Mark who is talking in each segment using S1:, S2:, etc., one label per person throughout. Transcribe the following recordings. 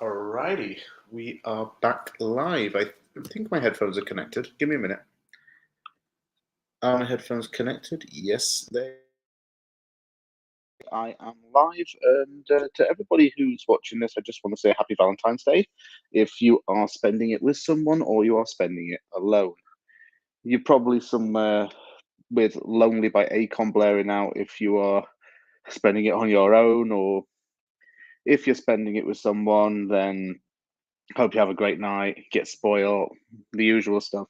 S1: Alrighty, we are back live. I think my headphones are connected. Give me a minute. Are my headphones connected? Yes, I am live. And to everybody who's watching this, I just want to say happy Valentine's Day. If you are spending it with someone or you are spending it alone, you're probably somewhere with Lonely by Akon blaring out if you are spending it on your own, or if you're spending it with someone, then hope you have a great night, get spoiled, the usual stuff.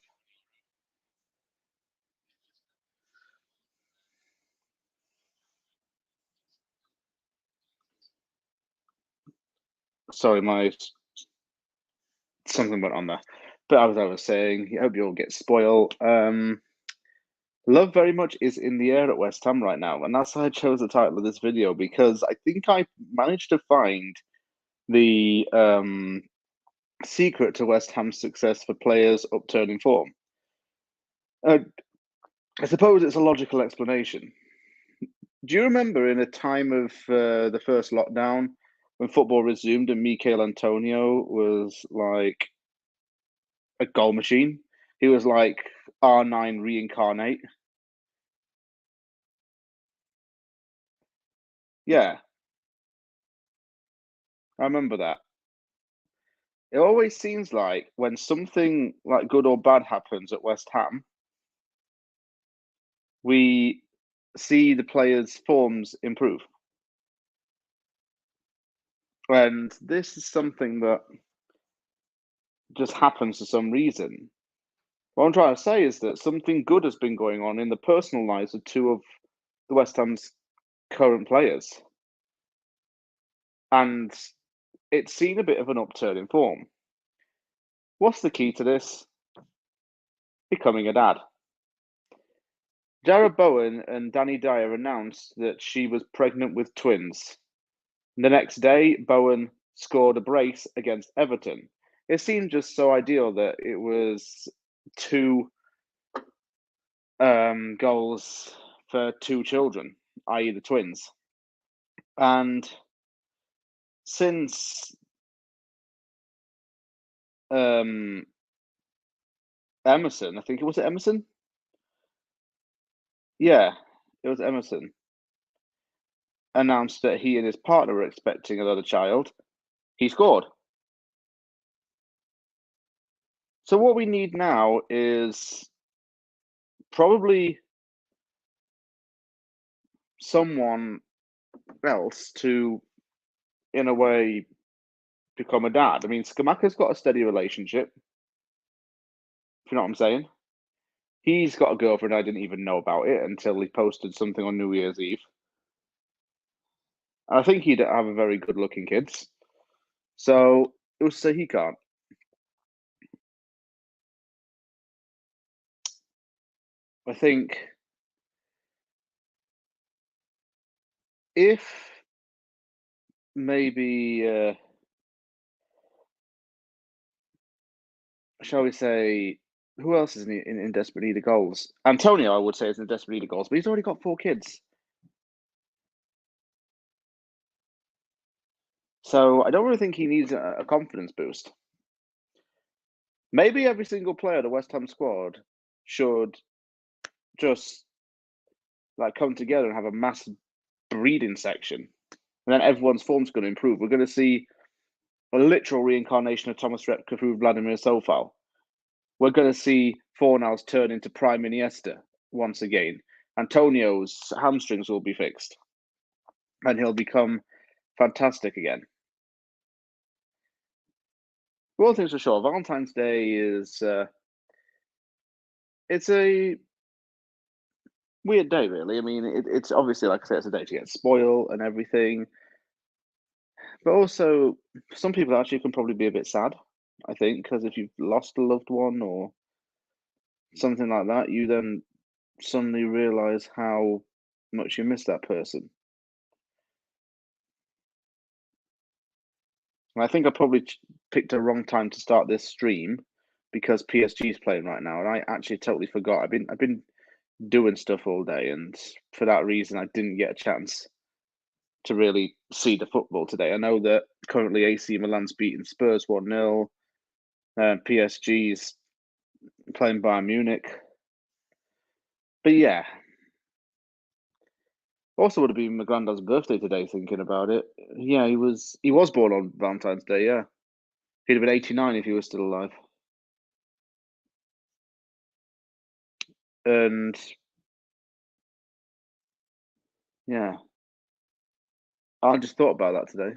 S1: Sorry, something went on there. But as I was saying, I hope you all get spoiled. Love very much is in the air at West Ham right now, and that's why I chose the title of this video, because I think I managed to find the secret to West Ham's success for players upturning form. I suppose it's a logical explanation. Do you remember in a time of the first lockdown when football resumed and Mikel Antonio was like a goal machine? He was like R9 reincarnate. Yeah, I remember that. It always seems like when something like good or bad happens at West Ham, we see the players' forms improve. And this is something that just happens for some reason. What I'm trying to say is that something good has been going on in the personal lives of two of the West Ham's current players. And it's seen a bit of an upturn in form. What's the key to this? Becoming a dad. Jarrod Bowen and Danny Dyer announced that she was pregnant with twins. The next day, Bowen scored a brace against Everton. It seemed just so ideal that it was two goals for two children, i.e., the twins. And since Emerson, I think it was Emerson. Yeah, it was Emerson. Announced that he and his partner were expecting another child. He scored. So what we need now is probably someone else to, in a way, become a dad. I mean, Skamaka's got a steady relationship, if you know what I'm saying. He's got a girlfriend. I didn't even know about it until he posted something on New Year's Eve. And I think he'd have a very good-looking kids. So it was say he can't. I think if maybe, shall we say, who else is in desperate need of goals? Antonio, I would say, is in desperate need of goals, but he's already got 4 kids. So I don't really think he needs a confidence boost. Maybe every single player of the West Ham squad should just like come together and have a mass breeding section, and then everyone's form's going to improve. We're going to see a literal reincarnation of Thomas Repka through Vladimir Sofal. We're going to see Fornals turn into Prime Iniesta once again. Antonio's hamstrings will be fixed, and he'll become fantastic again. One thing's for sure, Valentine's Day is it's a weird day, really. I mean, it's obviously, like I say, it's a day to get spoiled and everything, but also some people actually can probably be a bit sad. I think because if you've lost a loved one or something like that, you then suddenly realize how much you miss that person. And I think I probably picked a wrong time to start this stream because PSG is playing right now, and I actually totally forgot. I've been doing stuff all day, and for that reason, I didn't get a chance. to really see the football today. I know that currently AC Milan's beating Spurs 1-0. PSG's playing Bayern Munich. But yeah. Also would have been my granddad's birthday today, thinking about it. Yeah, he was born on Valentine's Day, yeah. He'd have been 89 if he was still alive. And yeah. I just thought about that today.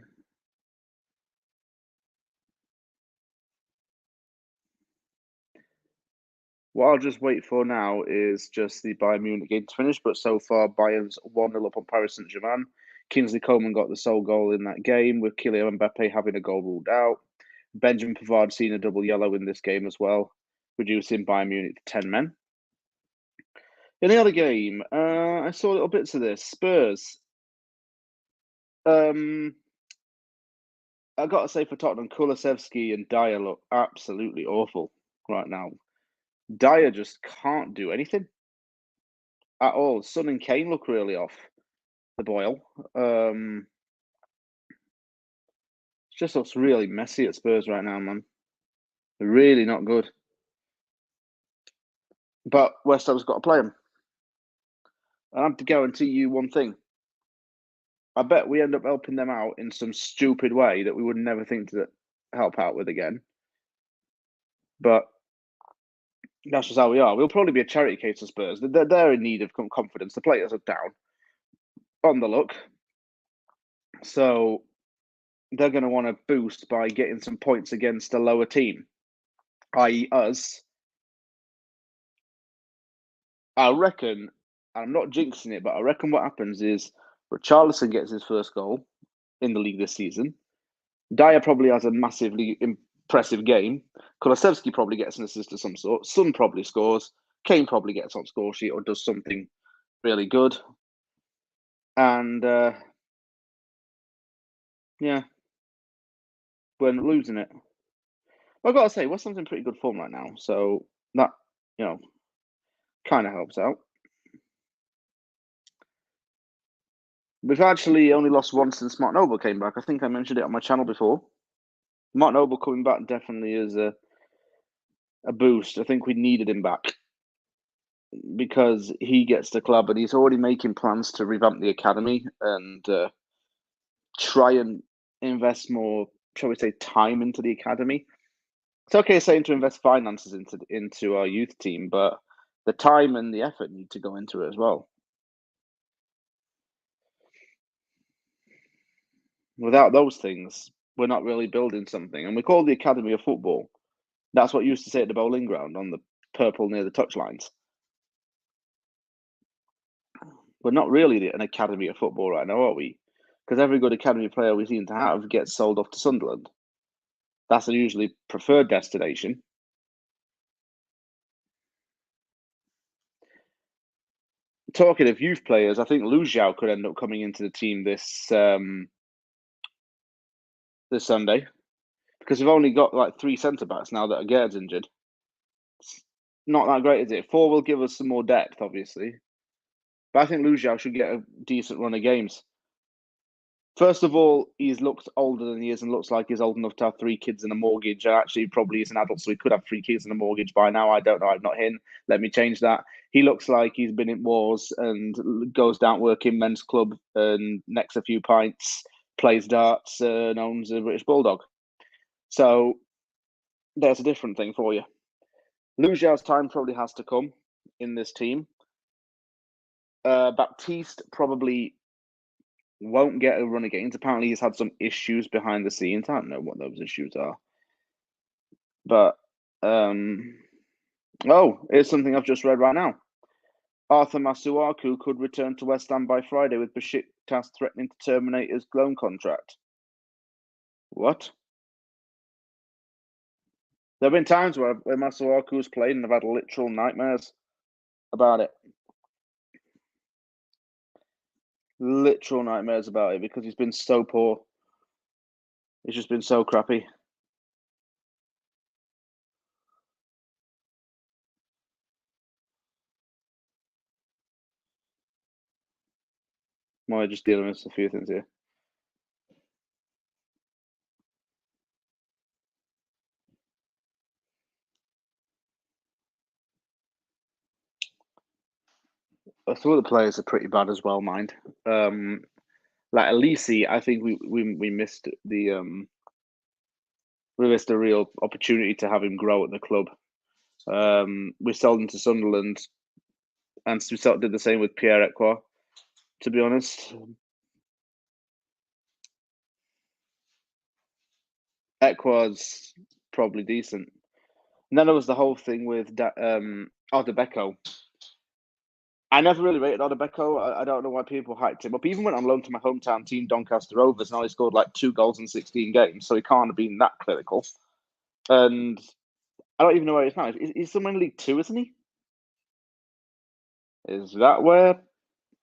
S1: What I'll just wait for now is just the Bayern Munich game to finish. But so far, Bayern's 1-0 up on Paris Saint-Germain. Kingsley Coman got the sole goal in that game, with Kylian Mbappe having a goal ruled out. Benjamin Pavard seen a double yellow in this game as well, reducing Bayern Munich to 10 men. In the other game, I saw little bits of this. Spurs. I got to say for Tottenham, Kulusevski and Dyer look absolutely awful right now. Dyer just can't do anything at all. Son and Kane look really off the boil. It just looks really messy at Spurs right now, man. Really not good. But West Ham's got to play them. I have to guarantee you one thing. I bet we end up helping them out in some stupid way that we would never think to help out with again. But that's just how we are. We'll probably be a charity case of Spurs. They're in need of confidence. The players are down on the look. So they're going to want to boost by getting some points against a lower team, i.e. us. I reckon, I'm not jinxing it, but I reckon what happens is Richarlison gets his first goal in the league this season. Dyer probably has a massively impressive game. Kulusevski probably gets an assist of some sort. Son probably scores. Kane probably gets on score sheet or does something really good. And yeah, we're losing it. I've got to say, West Ham's in pretty good form right now, so that kind of helps out. We've actually only lost once since Mark Noble came back. I think I mentioned it on my channel before. Mark Noble coming back definitely is a boost. I think we needed him back because he gets the club and he's already making plans to revamp the academy and try and invest more, shall we say, time into the academy. It's okay saying to invest finances into our youth team, but the time and the effort need to go into it as well. Without those things, we're not really building something. And we call the academy of football. That's what you used to say at the bowling ground on the purple near the touchlines. We're not really an academy of football right now, are we? Because every good academy player we seem to have gets sold off to Sunderland. That's a usually preferred destination. Talking of youth players, I think Lu Xiao could end up coming into the team this Sunday, because we've only got like 3 centre backs now that are Gerd's injured. It's not that great, is it? 4 will give us some more depth, obviously, but I think Lu Xiao should get a decent run of games. First of all, he's looked older than he is and looks like he's old enough to have 3 kids and a mortgage. Actually, probably is an adult, so he could have 3 kids and a mortgage by now. I don't know. I'm not him. Let me change that. He looks like he's been in wars and goes down working men's club and necks a few pints, plays darts, and owns a British bulldog. So there's a different thing for you. Lu Xiao's time probably has to come in this team. Baptiste probably won't get a run of games. Apparently, he's had some issues behind the scenes. I don't know what those issues are. But, here's something I've just read right now. Arthur Masuaku could return to West Ham by Friday, with Besiktas threatening to terminate his loan contract. What? There have been times where Masuaku's played and I've had literal nightmares about it. Literal nightmares about it because he's been so poor. It's just been so crappy. We're just dealing with a few things here. Some of the players are pretty bad as well, mind. Like Elise, I think we missed we missed a real opportunity to have him grow at the club. We sold him to Sunderland, and we sort of did the same with Pierre Ekwa. To be honest, Ekwa's probably decent. And then there was the whole thing with Odebeko. I never really rated Odebeko. I don't know why people hyped him up. He even went on loan to my hometown team, Doncaster Rovers, and only scored like 2 goals in 16 games, so he can't have been that clinical. And I don't even know where he's now. He's somewhere in League Two, isn't he? Is that where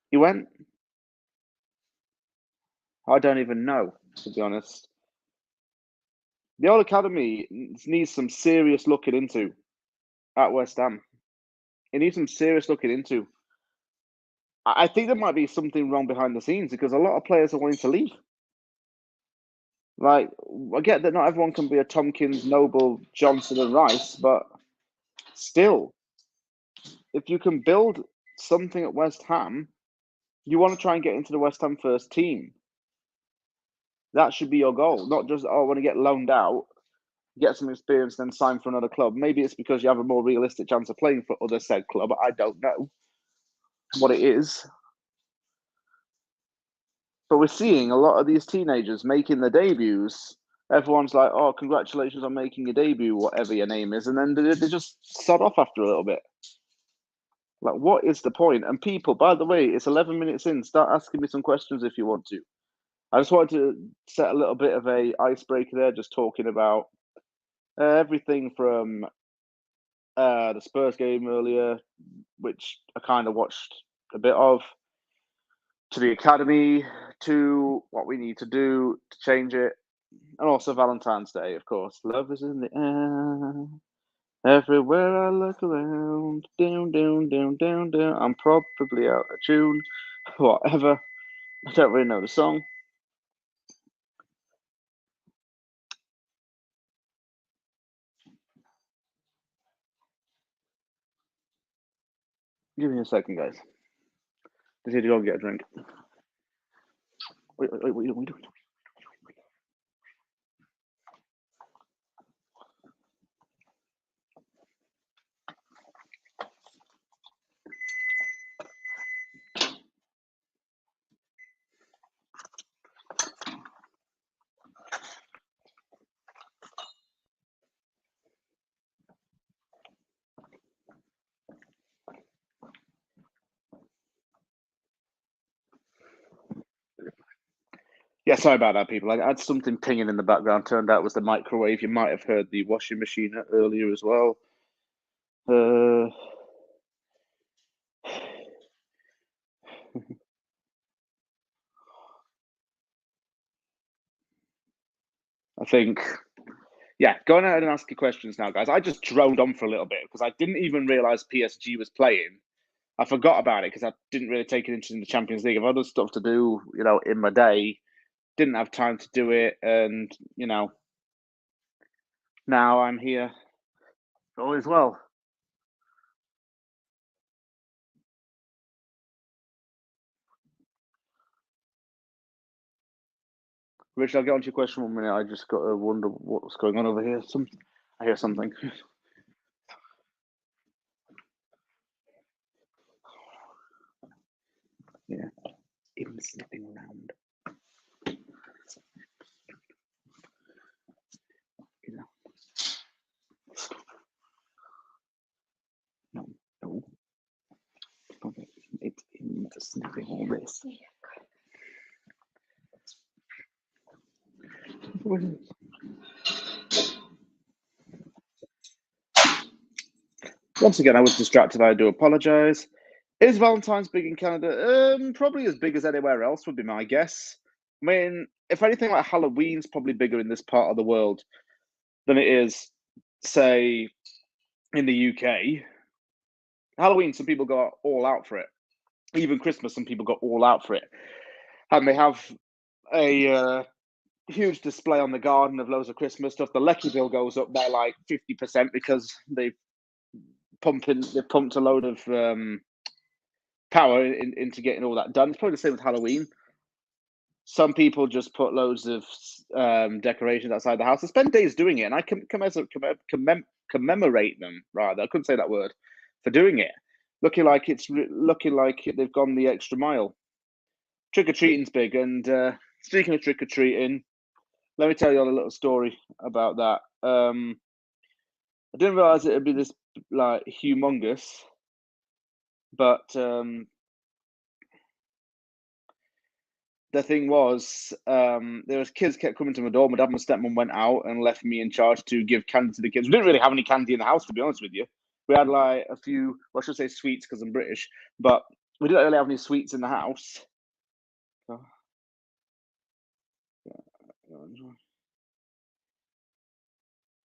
S1: he went? I don't even know, to be honest. The old academy needs some serious looking into at West Ham. It needs some serious looking into. I think there might be something wrong behind the scenes because a lot of players are wanting to leave. Like, I get that not everyone can be a Tompkins, Noble, Johnson, and Rice, but still, if you can build something at West Ham, you want to try and get into the West Ham first team. That should be your goal, not just, I want to get loaned out, get some experience, then sign for another club. Maybe it's because you have a more realistic chance of playing for other said club. I don't know what it is. But we're seeing a lot of these teenagers making their debuts. Everyone's like, oh, congratulations on making your debut, whatever your name is. And then they just sod off after a little bit. Like, what is the point? And people, by the way, it's 11 minutes in. Start asking me some questions if you want to. I just wanted to set a little bit of a icebreaker there, just talking about everything from the Spurs game earlier, which I kind of watched a bit of, to the academy, to what we need to do to change it, and also Valentine's Day, of course. Love is in the air. Everywhere I look around, down, down, down, down, down. I'm probably out of tune. Whatever. I don't really know the song. Give me a second, guys. Just need to go and get a drink. Wait, what are you doing? Yeah, sorry about that, people. I had something pinging in the background. Turned out it was the microwave. You might have heard the washing machine earlier as well. I think, yeah, going ahead and ask your questions now, guys. I just droned on for a little bit because I didn't even realize PSG was playing. I forgot about it because I didn't really take an interest in the Champions League. I've had other stuff to do, in my day. Didn't have time to do it, and now I'm here. All is well. Rich, I'll get on to your question 1 minute. I just got to wonder what's going on over here. I hear something. Yeah, even sniffing around. No, no. It's him sniffing all this. Once again, I was distracted. I do apologise. Is Valentine's big in Canada? Probably as big as anywhere else would be my guess. I mean, if anything, like Halloween's probably bigger in this part of the world than it is, say, in the UK. Halloween, some people go all out for it. Even Christmas, some people go all out for it. And they have a huge display on the garden of loads of Christmas stuff. The Lecky bill goes up by like 50% because they've pumped a load of power into getting all that done. It's probably the same with Halloween. Some people just put loads of decorations outside the house. I spend days doing it, and I commemorate them. Rather, I couldn't say that word for doing it. Looking like they've gone the extra mile. Trick or treating's big, and speaking of trick or treating, let me tell you all a little story about that. I didn't realize it would be this like humongous, but the thing was, there was kids kept coming to my door. My dad and my stepmom went out and left me in charge to give candy to the kids. We didn't really have any candy in the house, to be honest with you. We had like a few, well, I should say sweets because I'm British, but we didn't really have any sweets in the house. So,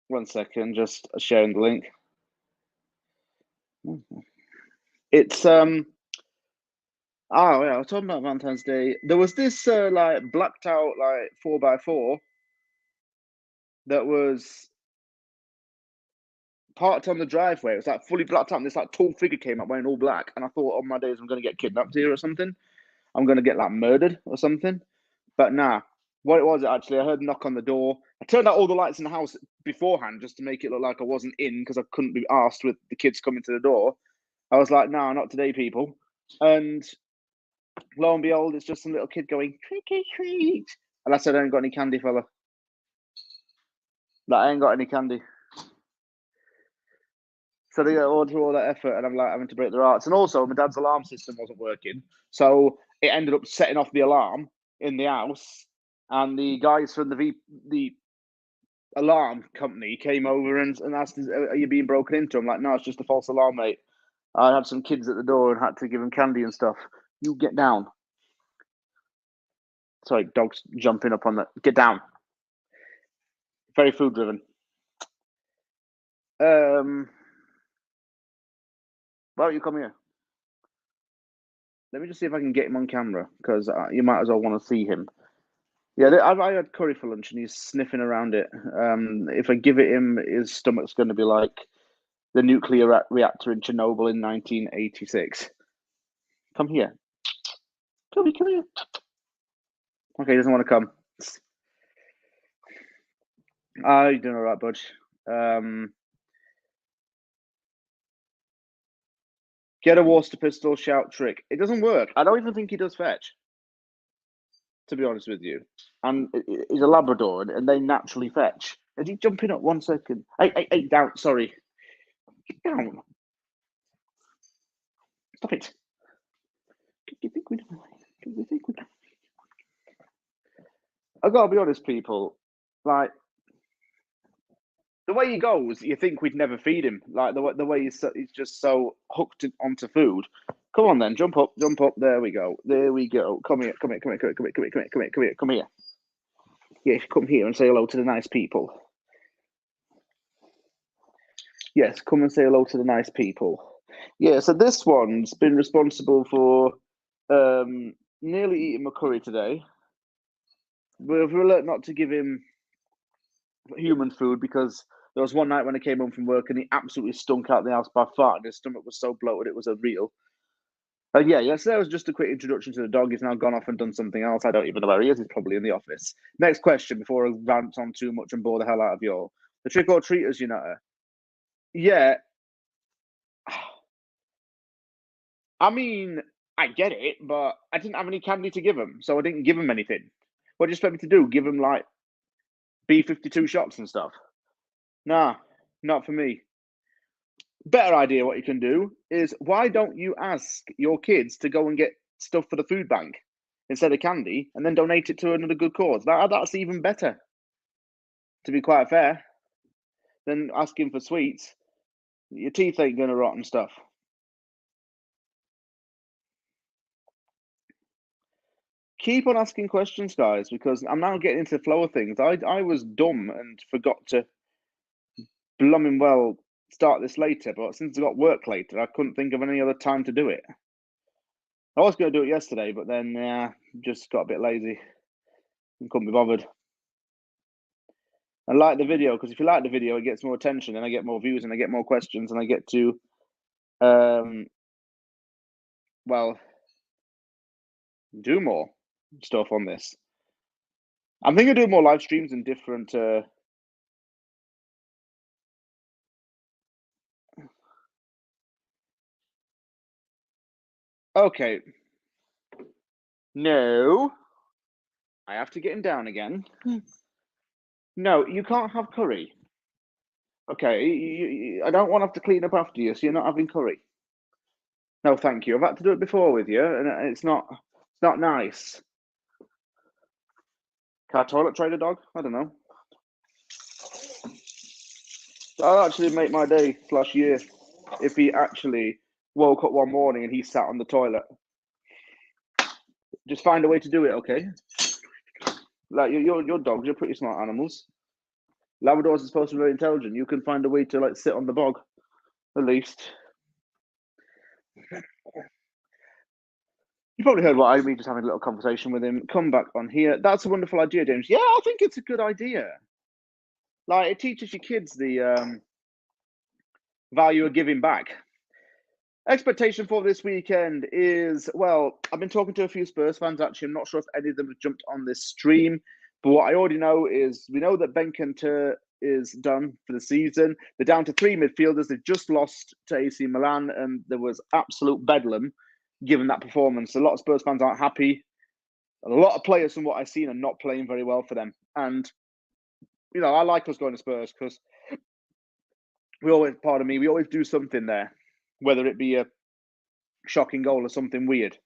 S1: one second, just sharing the link. It's oh yeah, I was talking about Valentine's Day. There was this like blacked out like 4x4 that was parked on the driveway. It was like fully blacked out, and this like tall figure came up wearing all black. And I thought, on my days, I'm gonna get kidnapped here or something. I'm gonna get like murdered or something. But nah, what it was actually, I heard a knock on the door. I turned out all the lights in the house beforehand just to make it look like I wasn't in because I couldn't be asked with the kids coming to the door. I was like, nah, not today, people. And lo and behold, it's just some little kid going, treat or treat. And I said, I ain't got any candy, fella. Like, I ain't got any candy. So they go through all that effort, and I'm like having to break their hearts. And also, my dad's alarm system wasn't working, so it ended up setting off the alarm in the house. And the guys from the alarm company came over and asked, "Are you being broken into?" I'm like, "No, it's just a false alarm, mate. I had some kids at the door and had to give them candy and stuff. You get down." Sorry, dogs jumping up on that. Get down. Very food driven. Why don't you come here? Let me just see if I can get him on camera because you might as well want to see him. Yeah, I had curry for lunch and he's sniffing around it. If I give it him, his stomach's going to be like the nuclear reactor in Chernobyl in 1986. Come here. Come here. Okay, he doesn't want to come. You're doing all right, bud. Get a Worcester pistol, shout trick. It doesn't work. I don't even think he does fetch, to be honest with you. And he's a Labrador, and they naturally fetch. Is he jumping up 1 second? Hey, down. Sorry. Get down. Stop it. You think we I gotta be honest, people. Like the way he goes, you think we'd never feed him. Like the way he's just so hooked onto food. Come on, then, jump up. There we go. Come here. Yes, come here and say hello to the nice people. Yes, come and say hello to the nice people. Yeah, so this one's been responsible for nearly eating my curry today. We've alert not to give him human food because there was one night when I came home from work and he absolutely stunk out the house by far, and his stomach was so bloated it was unreal. So that was just a quick introduction to the dog. He's now gone off and done something else. I don't even know where he is. He's probably in the office. Next question before I rant on too much and bore the hell out of you all. The trick or treaters, you know. Yeah. I mean, I get it, but I didn't have any candy to give him, so I didn't give him anything. What do you expect me to do? Give him like B-52 shots and stuff? Nah, not for me. Better idea what you can do is why don't you ask your kids to go and get stuff for the food bank instead of candy and then donate it to another good cause? That's even better, to be quite fair, than asking for sweets. Your teeth ain't going to rot and stuff. Keep on asking questions, guys, because I'm now getting into the flow of things. I was dumb and forgot to blooming well start this later, but since I got work later, I couldn't think of any other time to do it. I was going to do it yesterday, but then Just got a bit lazy and couldn't be bothered. And like the video, because if you like the video, it gets more attention, and I get more views, and I get more questions, and I get to, well, do more stuff on this. I'm thinking of doing more live streams and different. Okay. No. I have to get him down again. No, you can't have curry. Okay, I don't want to have to clean up after you, so you're not having curry. No, thank you. I've had to do it before with you, and it's not nice. Can I toilet train a dog? I don't know. That'll actually make my day / year if he actually woke up one morning and he sat on the toilet. Just find a way to do it, okay? Like your dogs are pretty smart animals. Labradors are supposed to be very intelligent. You can find a way to like sit on the bog, at least. You probably heard what I mean, just having a little conversation with him. Come back on here. That's a wonderful idea, James. Yeah, I think it's a good idea. Like, it teaches your kids the value of giving back. Expectation for this weekend is, well, I've been talking to a few Spurs fans, actually. I'm not sure if any of them have jumped on this stream, but what I already know is we know that Benkanter is done for the season. They're down to 3 midfielders. They've just lost to AC Milan, and there was absolute bedlam given that performance. A lot of Spurs fans aren't happy. A lot of players, from what I've seen, are not playing very well for them. And, you know, I like us going to Spurs because we always do something there, whether it be a shocking goal or something weird.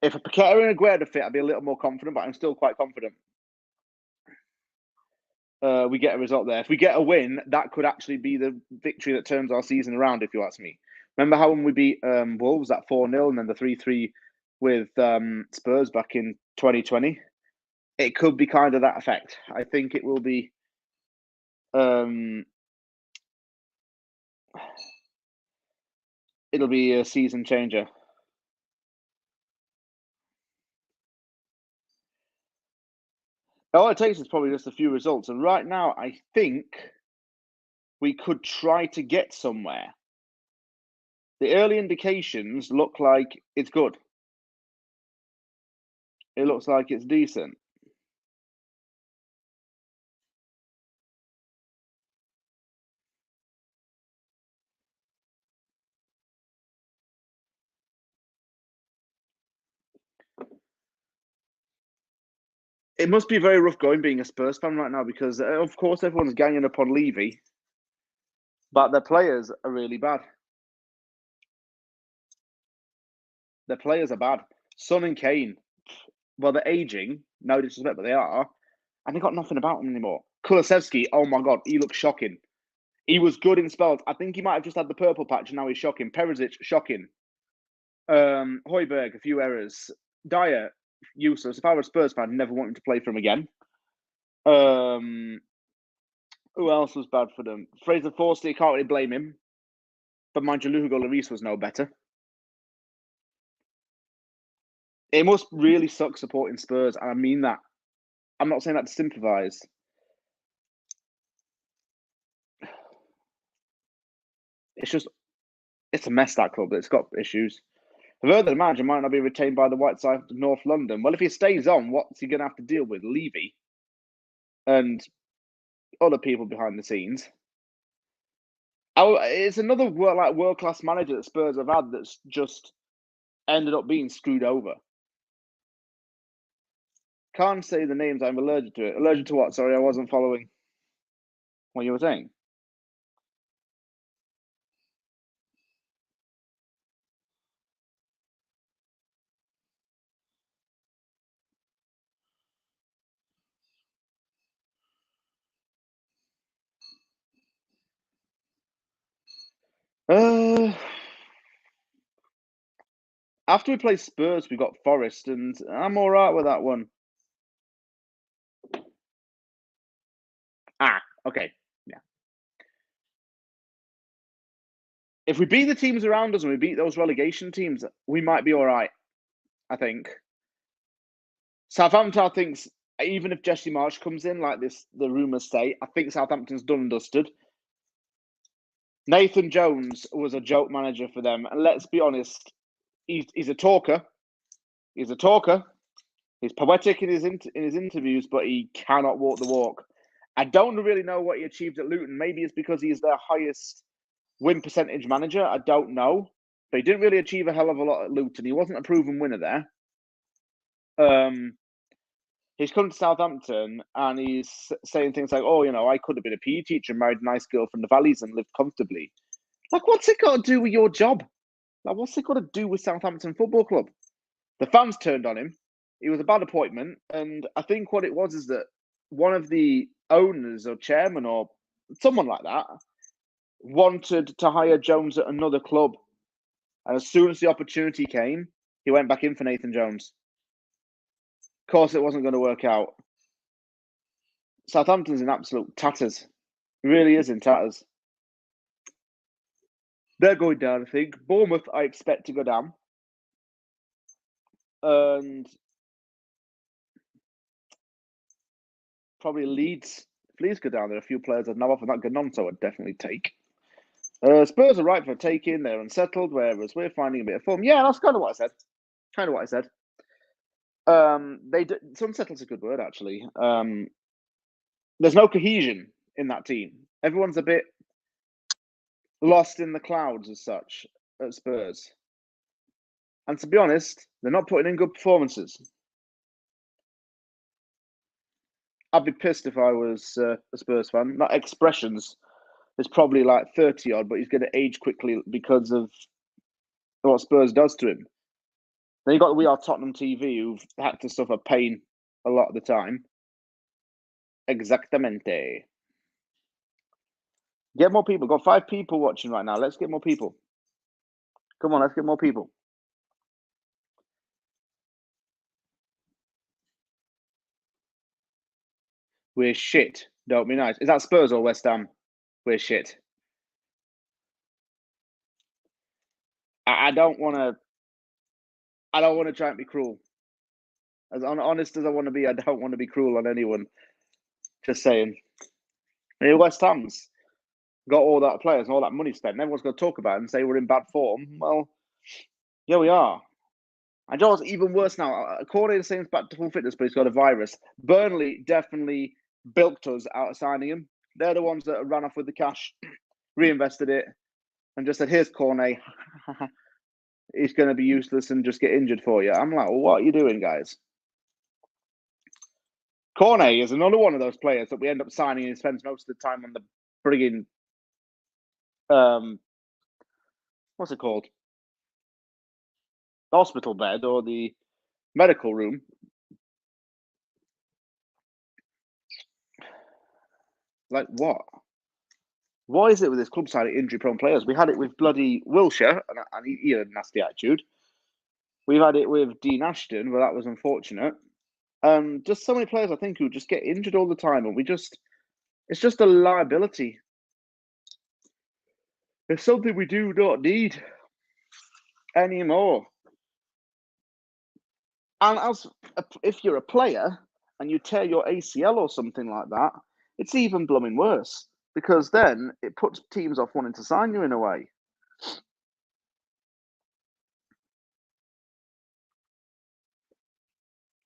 S1: If a Paqueta and Aguero fit, I'd be a little more confident, but I'm still quite confident. We get a result there. If we get a win, that could actually be the victory that turns our season around, if you ask me. Remember how when we beat Wolves at 4-0 and then the 3-3 with Spurs back in 2020? It could be kind of that effect. I think it will be it'll be a season changer. All it takes is probably just a few results. And right now, I think we could try to get somewhere. The early indications look like it's good. It looks like it's decent. It must be very rough going being a Spurs fan right now because, of course, everyone's ganging up on Levy, but their players are really bad. Their players are bad. Son and Kane, well, they're aging, no disrespect, but they are, and they got nothing about them anymore. Kulusevski, oh my God, he looks shocking. He was good in spells. I think he might have just had the purple patch, and now he's shocking. Perisic, shocking. Højbjerg, a few errors. Dyer, useless. If I were a Spurs fan, I'd never want him to play for him again. Who else was bad for them? Fraser Forster, can't really blame him. But mind you, Hugo Lloris was no better. It must really suck supporting Spurs, and I mean that. I'm not saying that to sympathise. It's a mess, that club. It's got issues. I've heard that the manager might not be retained by the White Side of North London. Well, if he stays on, what's he going to have to deal with? Levy and other people behind the scenes. It's another world-class manager that Spurs have had that's just ended up being screwed over. Can't say the names. I'm allergic to it. Allergic to what? Sorry, I wasn't following what you were saying. After we play Spurs, we got Forest, and I'm all right with that one. Okay. Yeah. If we beat the teams around us and we beat those relegation teams, we might be all right. I think. Southampton, I think, even if Jesse Marsch comes in like this, the rumours say, I think Southampton's done and dusted. Nathan Jones was a joke manager for them, and let's be honest, he's a talker. He's a talker. He's poetic in his interviews, but he cannot walk the walk. I don't really know what he achieved at Luton. Maybe it's because he's their highest win percentage manager. I don't know, but he didn't really achieve a hell of a lot at Luton. He wasn't a proven winner there. He's come to Southampton and he's saying things like, "Oh, you know, I could have been a PE teacher, married a nice girl from the valleys, and lived comfortably." Like, what's it got to do with your job? Like, what's it got to do with Southampton Football Club? The fans turned on him. It was a bad appointment, and I think what it was is that one of the owners or chairman or someone like that wanted to hire Jones at another club, and as soon as the opportunity came, he went back in for Nathan Jones. Of course, it wasn't going to work out. Southampton's in absolute tatters. It really is in tatters. They're going down, I think. Bournemouth, I expect to go down. And probably Leeds. If Leeds go down, there are a few players I'd know off, and that Gnonto I'd definitely take. Spurs are right for taking. They're unsettled, whereas we're finding a bit of form. Yeah, that's kind of what I said. Unsettled's a good word, actually. There's no cohesion in that team. Everyone's a bit lost in the clouds as such at Spurs. And to be honest, they're not putting in good performances. I'd be pissed if I was a Spurs fan. That Expressions is probably like 30 odd, but he's going to age quickly because of what Spurs does to him. Then you got We Are Tottenham TV, who've had to suffer pain a lot of the time. Exactamente. Get more people. Got 5 people watching right now. Let's get more people. Come on, let's get more people. We're shit. Don't be nice. Is that Spurs or West Ham? We're shit. I don't want to. I don't want to try and be cruel. As honest as I want to be, I don't want to be cruel on anyone. Just saying. West Ham's got all that players and all that money spent. And everyone's going to talk about it and say we're in bad form. Well, yeah, we are. And you know what's even worse now? Corey is saying it's back to full fitness, but he's got a virus. Burnley definitely bilked us out of signing him. They're the ones that ran off with the cash, reinvested it, and just said, "Here's Cornet. He's going to be useless and just get injured for you." I'm like, well, what are you doing, guys? Cornet is another one of those players that we end up signing and he spends most of the time on the frigging what's it called? The hospital bed or the medical room. Like what? Why is it with this club signing injury-prone players? We had it with bloody Wilshere, and he had a nasty attitude. We've had it with Dean Ashton, but that was unfortunate. Just so many players, I think, who just get injured all the time, and it's just a liability. It's something we do not need anymore. And if you're a player and you tear your ACL or something like that, it's even blooming worse because then it puts teams off wanting to sign you in a way.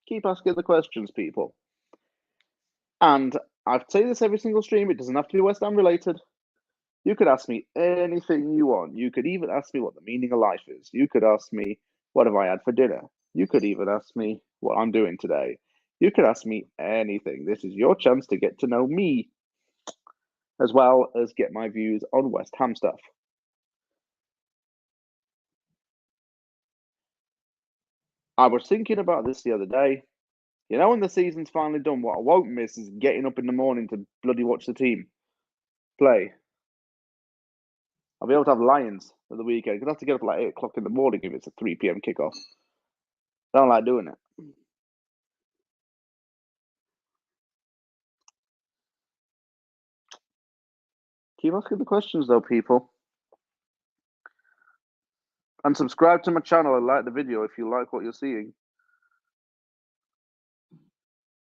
S1: Keep asking the questions, people. And I say this every single stream. It doesn't have to be West Ham related. You could ask me anything you want. You could even ask me what the meaning of life is. You could ask me, what have I had for dinner? You could even ask me what I'm doing today. You could ask me anything. This is your chance to get to know me, as well as get my views on West Ham stuff. I was thinking about this the other day. You know, when the season's finally done, what I won't miss is getting up in the morning to bloody watch the team play. I'll be able to have Lions at the weekend because I have to get up at like 8 o'clock in the morning if it's a 3 p.m. kickoff. I don't like doing it. Keep asking the questions, though, people. And subscribe to my channel and like the video if you like what you're seeing.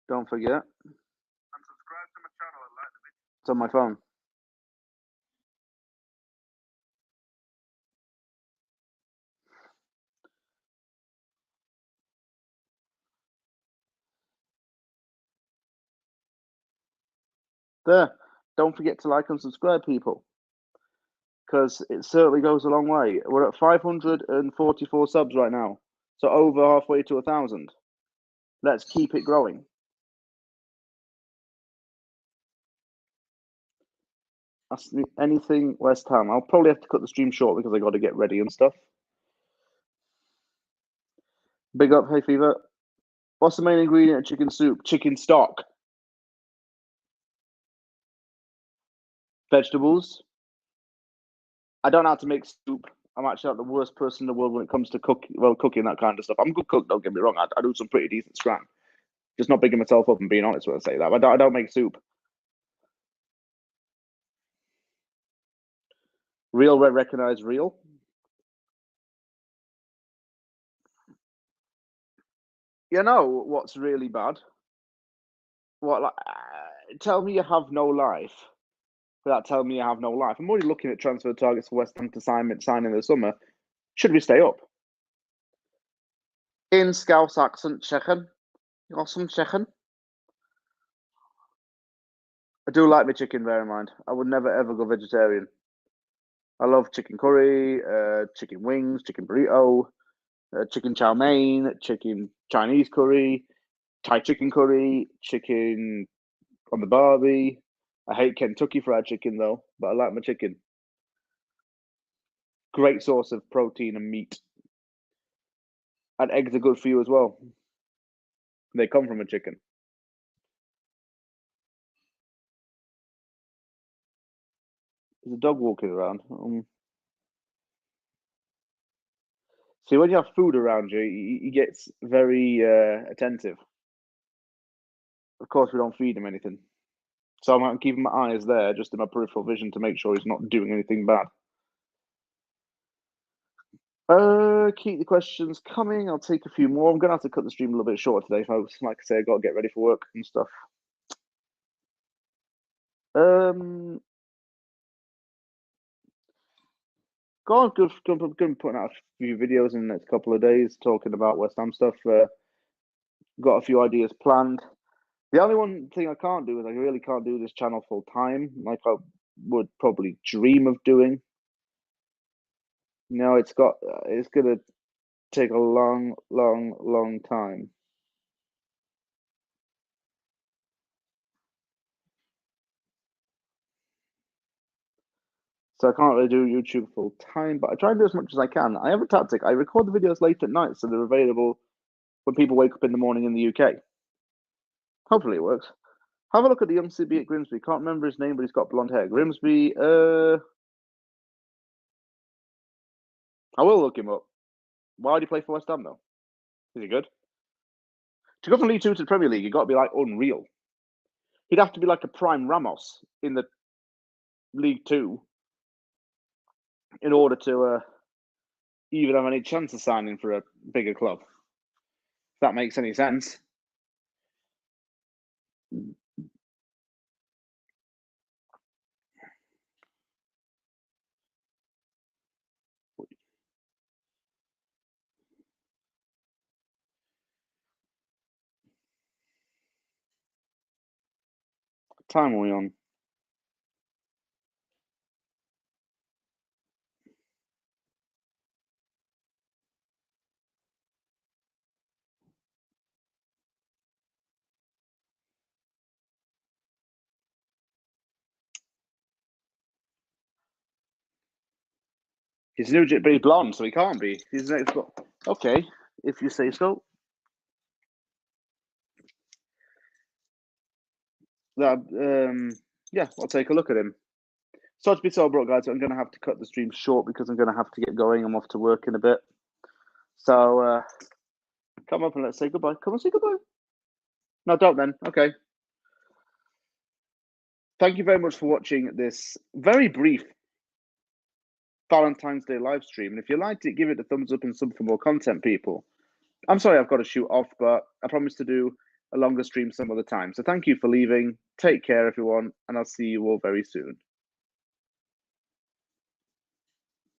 S1: Don't forget. And subscribe to my channel and like the video. It's on my phone. There. Don't forget to like and subscribe, people. Because it certainly goes a long way. We're at 544 subs right now. So over halfway to 1,000. Let's keep it growing. Ask me anything West Ham. I'll probably have to cut the stream short because I got to get ready and stuff. Big up, Hay Fever. What's the main ingredient of chicken soup? Chicken stock. Vegetables. I don't know how to make soup. I'm actually not the worst person in the world when it comes to cooking that kind of stuff. I'm a good cook, don't get me wrong. I do some pretty decent scram. Just not bigging myself up and being honest when I say that. I don't make soup. Real red recognize real. You know what's really bad? What, like, tell me you have no life without telling me you have no life. I'm already looking at transfer targets for West Ham to sign in the summer. Should we stay up? In Scouse accent, chicken. You got some chicken? I do like my chicken, bear in mind. I would never ever go vegetarian. I love chicken curry, chicken wings, chicken burrito, chicken chow mein, chicken Chinese curry, Thai chicken curry, chicken on the barbie. I hate Kentucky Fried Chicken though, but I like my chicken. Great source of protein and meat. And eggs are good for you as well. They come from a chicken. There's a dog walking around. See, when you have food around you, he gets very attentive. Of course, we don't feed him anything. So I'm keeping my eyes there, just in my peripheral vision, to make sure he's not doing anything bad. Keep the questions coming. I'll take a few more. I'm gonna have to cut the stream a little bit shorter today, folks. Like I say, I got to get ready for work and stuff. Go on, going to be putting out a few videos in the next couple of days talking about West Ham stuff. Got a few ideas planned. The only one thing I can't do is I really can't do this channel full time, like I would probably dream of doing. No, it's gonna take a long, long, long time. So I can't really do YouTube full time, but I try and do as much as I can. I have a tactic. I record the videos late at night, so they're available when people wake up in the morning in the UK. Hopefully it works. Have a look at the young CB at Grimsby. Can't remember his name, but he's got blonde hair. Grimsby, I will look him up. Why did he play for West Ham, though? Is he good? To go from League Two to the Premier League, you've got to be like unreal. He'd have to be like a prime Ramos in the League Two in order to even have any chance of signing for a bigger club. If that makes any sense. What time are we on? He's new, but he's blonde, so he can't be. He's next. Okay, if you say so. That yeah, I'll take a look at him. Sorry to be so abrupt, guys. I'm going to have to cut the stream short because I'm going to have to get going. I'm off to work in a bit. So come up and let's say goodbye. Come and say goodbye. No, don't then. Okay. Thank you very much for watching this very brief Valentine's Day live stream. And if you liked it, give it a thumbs up and sub for more content, people. I'm sorry I've got to shoot off, but I promise to do a longer stream some other time. So thank you for leaving. Take care, everyone, and I'll see you all very soon.